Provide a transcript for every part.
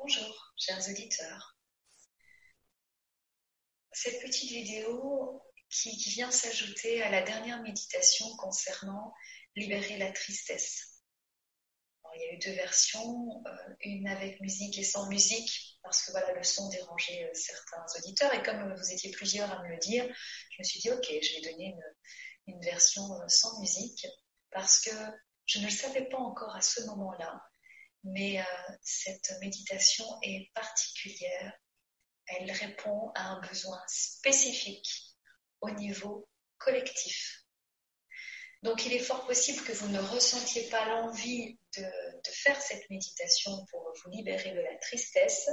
Bonjour, chers auditeurs. Cette petite vidéo qui vient s'ajouter à la dernière méditation concernant libérer la tristesse. Alors, il y a eu deux versions, une avec musique et sans musique, parce que voilà, le son dérangeait certains auditeurs. Et comme vous étiez plusieurs à me le dire, je me suis dit, ok, je vais donner une version sans musique, parce que je ne le savais pas encore à ce moment-là. Mais cette méditation est particulière. Elle répond à un besoin spécifique au niveau collectif. Donc il est fort possible que vous ne ressentiez pas l'envie de faire cette méditation pour vous libérer de la tristesse.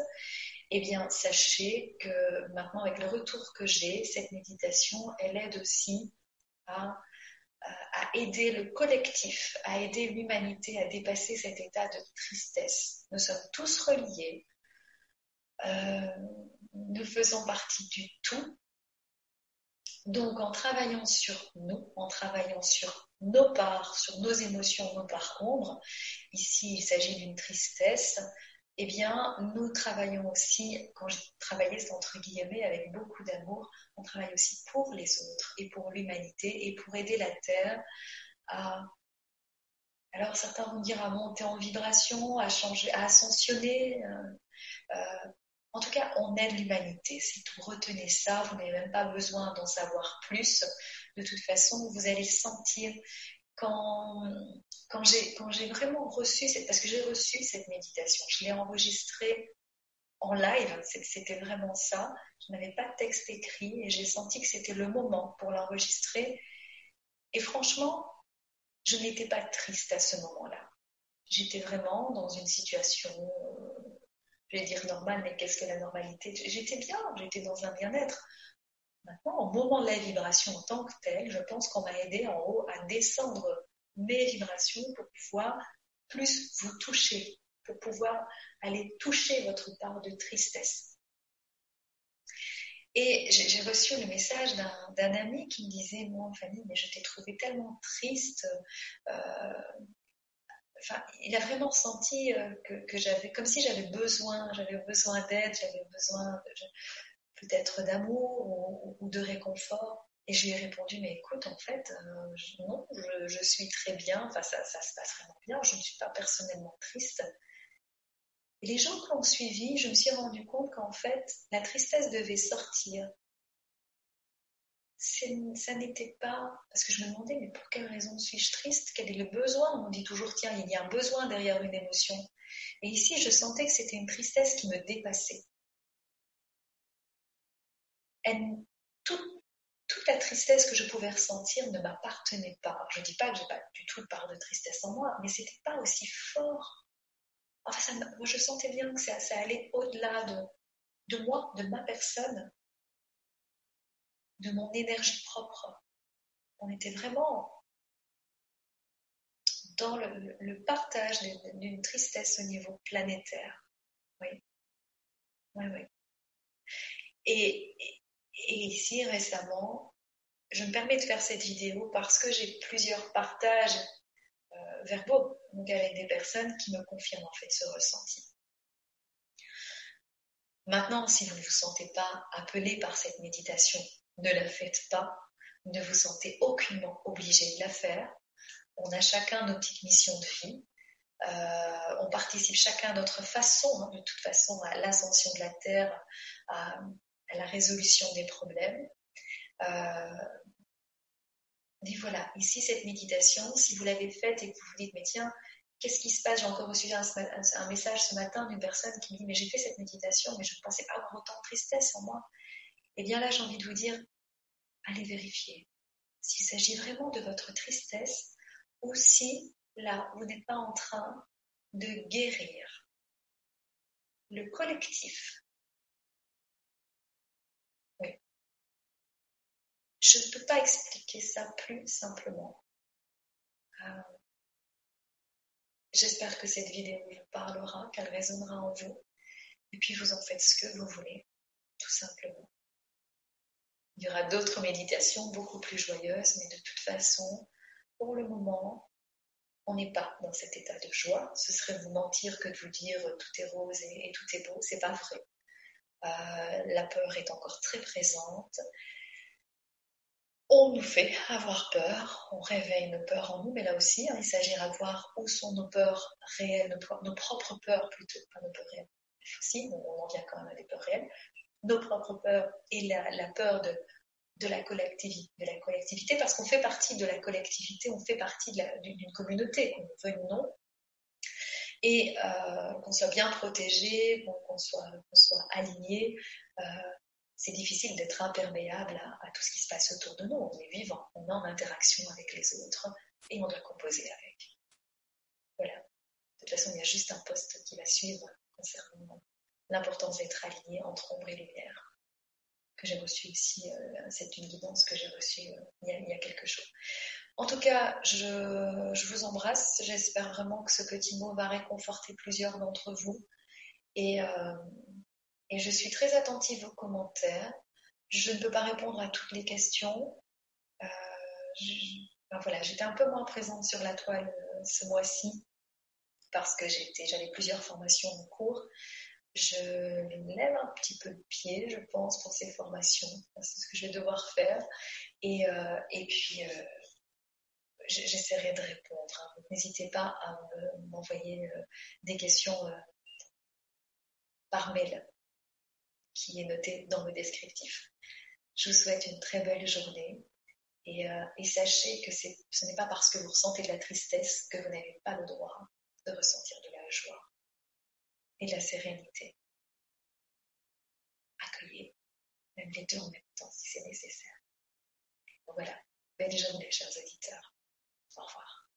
Eh bien, sachez que maintenant, avec le retour que j'ai, cette méditation, elle aide aussi à aider le collectif, à aider l'humanité à dépasser cet état de tristesse. Nous sommes tous reliés, nous faisons partie du tout. Donc en travaillant sur nous, en travaillant sur nos parts, sur nos émotions, nos parts ombres, ici il s'agit d'une tristesse, eh bien nous travaillons aussi, quand je travaillais c'est entre guillemets avec beaucoup d'amour, on travaille aussi pour les autres et pour l'humanité et pour aider la Terre à... Alors certains vont dire à monter en vibration, à changer, à ascensionner. En tout cas, on aide l'humanité. C'est tout. Retenez ça. Vous n'avez même pas besoin d'en savoir plus. De toute façon, vous allez sentir quand j'ai vraiment reçu parce que j'ai reçu cette méditation. Je l'ai enregistrée en live. C'était vraiment ça. Je n'avais pas de texte écrit et j'ai senti que c'était le moment pour l'enregistrer. Et franchement, je n'étais pas triste à ce moment-là. J'étais vraiment dans une situation, je vais dire normale, mais qu'est-ce que la normalité? J'étais bien, j'étais dans un bien-être. Maintenant, au moment de la vibration en tant que telle, je pense qu'on m'a aidé en haut à descendre mes vibrations pour pouvoir plus vous toucher, pour pouvoir aller toucher votre part de tristesse. Et j'ai reçu le message d'un ami qui me disait, moi, Fanny, mais je t'ai trouvé tellement triste. Enfin, il a vraiment senti que j'avais, comme si j'avais besoin d'aide, j'avais besoin peut-être d'amour ou de réconfort. Et je lui ai répondu, mais écoute, en fait, non, je suis très bien, enfin, ça se passe vraiment bien, je ne suis pas personnellement triste. Et les gens qui ont suivi, je me suis rendu compte qu'en fait, la tristesse devait sortir. Ça n'était pas... Parce que je me demandais, mais pour quelle raison suis-je triste? Quel est le besoin? On dit toujours, tiens, il y a un besoin derrière une émotion. Et ici, je sentais que c'était une tristesse qui me dépassait. Toute la tristesse que je pouvais ressentir ne m'appartenait pas. Je ne dis pas que j'ai pas du tout de part de tristesse en moi, mais c'était pas aussi fort. Enfin, moi, je sentais bien que ça allait au-delà de moi, de ma personne, de mon énergie propre. On était vraiment dans le partage d'une tristesse au niveau planétaire. Oui, oui, oui. Et ici, récemment, je me permets de faire cette vidéo parce que j'ai plusieurs partages verbaux, donc avec des personnes qui me confirment en fait ce ressenti. Maintenant, si vous ne vous sentez pas appelé par cette méditation, ne la faites pas, ne vous sentez aucunement obligé de la faire. On a chacun nos petites missions de vie. On participe chacun à notre façon, de toute façon, à l'ascension de la Terre, à la résolution des problèmes. Mais voilà, ici, cette méditation, si vous l'avez faite et que vous vous dites, mais tiens, qu'est-ce qui se passe? J'ai encore reçu un message ce matin d'une personne qui me dit, mais j'ai fait cette méditation, mais je ne pensais pas avoir autant de tristesse en moi. Et bien là, j'ai envie de vous dire, allez vérifier s'il s'agit vraiment de votre tristesse ou si, là, vous n'êtes pas en train de guérir le collectif. Oui. Je ne peux pas expliquer ça plus simplement. J'espère que cette vidéo vous parlera, qu'elle résonnera en vous. Et puis vous en faites ce que vous voulez, tout simplement. Il y aura d'autres méditations beaucoup plus joyeuses, mais de toute façon, pour le moment, on n'est pas dans cet état de joie. Ce serait vous mentir que de vous dire tout est rose et tout est beau. C'est pas vrai. La peur est encore très présente. On nous fait avoir peur, on réveille nos peurs en nous, mais là aussi, il s'agira de voir où sont nos peurs réelles, nos propres peurs plutôt, pas nos peurs réelles. Si, on en vient quand même à des peurs réelles. Nos propres peurs et la peur de la collectivité, parce qu'on fait partie de la collectivité, on fait partie d'une communauté, qu'on le veuille ou non, et qu'on soit bien protégé, qu'on soit aligné. C'est difficile d'être imperméable à tout ce qui se passe autour de nous. On est vivant, on est en interaction avec les autres et on doit composer avec. Voilà. De toute façon, il y a juste un post qui va suivre concernant l'importance d'être aligné entre ombre et lumière, que j'ai reçu aussi. C'est une guidance que j'ai reçue il y a quelques jours. En tout cas, je vous embrasse. J'espère vraiment que ce petit mot va réconforter plusieurs d'entre vous. Et je suis très attentive aux commentaires. Je ne peux pas répondre à toutes les questions. Voilà, j'étais un peu moins présente sur la toile ce mois-ci parce que j'avais plusieurs formations en cours. Je lève un petit peu le pied, je pense, pour ces formations. C'est ce que je vais devoir faire. Et puis, j'essaierai de répondre. N'hésitez pas à m'envoyer des questions par mail qui est noté dans le descriptif. Je vous souhaite une très belle journée et sachez que ce n'est pas parce que vous ressentez de la tristesse que vous n'avez pas le droit de ressentir de la joie et de la sérénité. Accueillez même les deux en même temps si c'est nécessaire. Donc voilà, belle journée chers auditeurs. Au revoir.